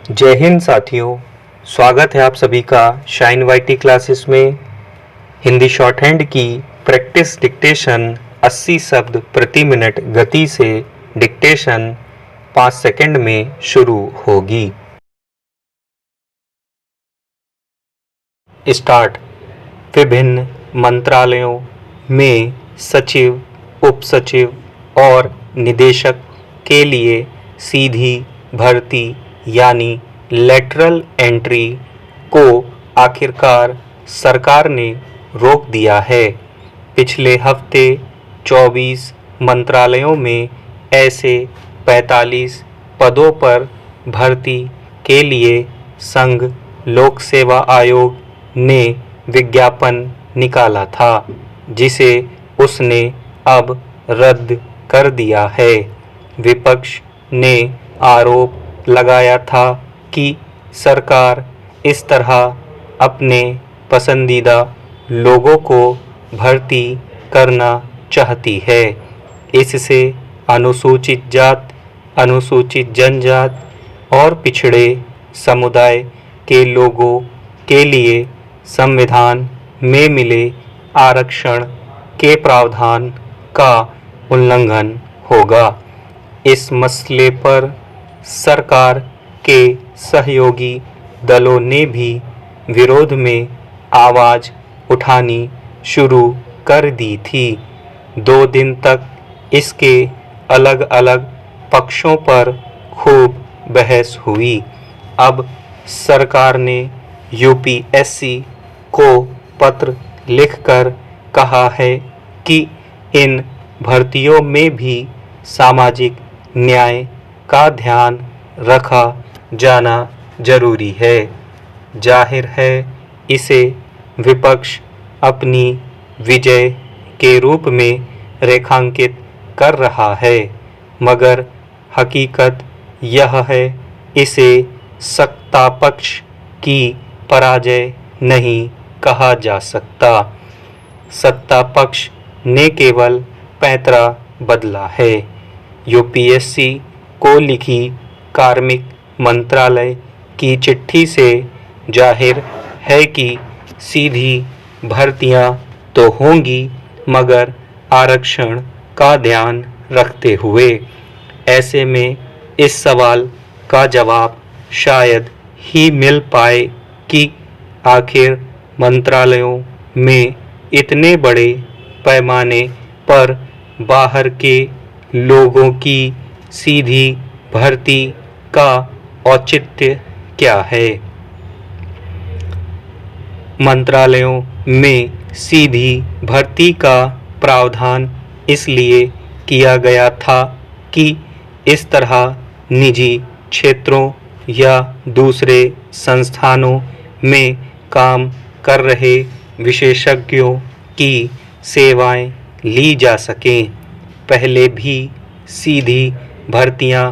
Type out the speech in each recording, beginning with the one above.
जय हिंद साथियों, स्वागत है आप सभी का शाइन वाईटी क्लासेस में। हिंदी शॉर्ट हैंड की प्रैक्टिस डिक्टेशन 80 शब्द प्रति मिनट गति से डिक्टेशन 5 सेकंड में शुरू होगी। स्टार्ट। विभिन्न मंत्रालयों में सचिव, उप सचिव और निदेशक के लिए सीधी भर्ती यानी लेटरल एंट्री को आखिरकार सरकार ने रोक दिया है। पिछले हफ्ते 24 मंत्रालयों में ऐसे 45 पदों पर भर्ती के लिए संघ लोक सेवा आयोग ने विज्ञापन निकाला था, जिसे उसने अब रद्द कर दिया है। विपक्ष ने आरोप लगाया था कि सरकार इस तरह अपने पसंदीदा लोगों को भर्ती करना चाहती है। इससे अनुसूचित जात, अनुसूचित जनजात और पिछड़े समुदाय के लोगों के लिए संविधान में मिले आरक्षण के प्रावधान का उल्लंघन होगा। इस मसले पर सरकार के सहयोगी दलों ने भी विरोध में आवाज उठानी शुरू कर दी थी। 2 दिन तक इसके अलग अलग पक्षों पर खूब बहस हुई। अब सरकार ने यूपीएससी को पत्र लिखकर कहा है कि इन भर्तियों में भी सामाजिक न्याय का ध्यान रखा जाना जरूरी है। जाहिर है इसे विपक्ष अपनी विजय के रूप में रेखांकित कर रहा है, मगर हकीकत यह है इसे सत्तापक्ष की पराजय नहीं कहा जा सकता। सत्तापक्ष ने केवल पैंतरा बदला है। यूपीएससी को लिखी कार्मिक मंत्रालय की चिट्ठी से जाहिर है कि सीधी भर्तियां तो होंगी, मगर आरक्षण का ध्यान रखते हुए। ऐसे में इस सवाल का जवाब शायद ही मिल पाए कि आखिर मंत्रालयों में इतने बड़े पैमाने पर बाहर के लोगों की सीधी भर्ती का औचित्य क्या है। मंत्रालयों में सीधी भर्ती का प्रावधान इसलिए किया गया था कि इस तरह निजी क्षेत्रों या दूसरे संस्थानों में काम कर रहे विशेषज्ञों की सेवाएं ली जा सकें। पहले भी सीधी भर्तियां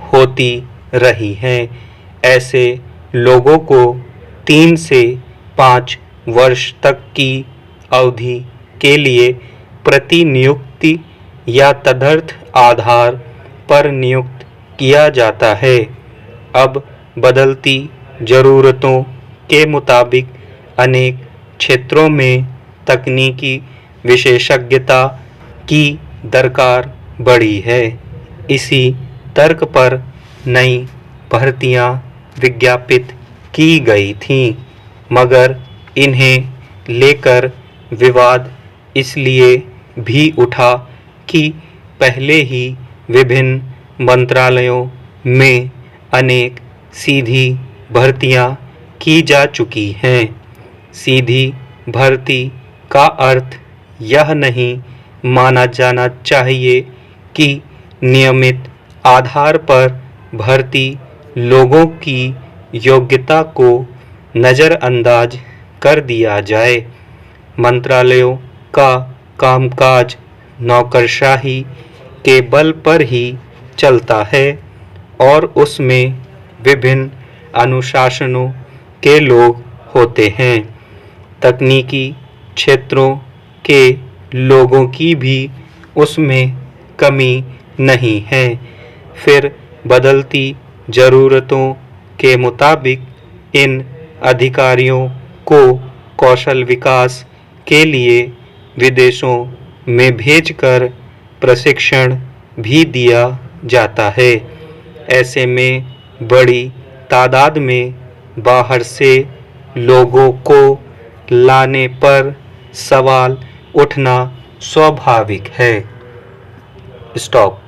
होती रही हैं। ऐसे लोगों को 3 से 5 वर्ष तक की अवधि के लिए प्रतिनियुक्ति या तदर्थ आधार पर नियुक्त किया जाता है। अब बदलती ज़रूरतों के मुताबिक अनेक क्षेत्रों में तकनीकी विशेषज्ञता की दरकार बढ़ी है। इसी तर्क पर नई भर्तियां विज्ञापित की गई थीं, मगर इन्हें लेकर विवाद इसलिए भी उठा कि पहले ही विभिन्न मंत्रालयों में अनेक सीधी भर्तियां की जा चुकी हैं। सीधी भर्ती का अर्थ यह नहीं माना जाना चाहिए कि नियमित आधार पर भर्ती लोगों की योग्यता को नज़रअंदाज कर दिया जाए। मंत्रालयों का कामकाज नौकरशाही के बल पर ही चलता है और उसमें विभिन्न अनुशासनों के लोग होते हैं। तकनीकी क्षेत्रों के लोगों की भी उसमें कमी नहीं है। फिर बदलती ज़रूरतों के मुताबिक इन अधिकारियों को कौशल विकास के लिए विदेशों में भेजकर प्रशिक्षण भी दिया जाता है। ऐसे में बड़ी तादाद में बाहर से लोगों को लाने पर सवाल उठना स्वाभाविक है। स्टॉप।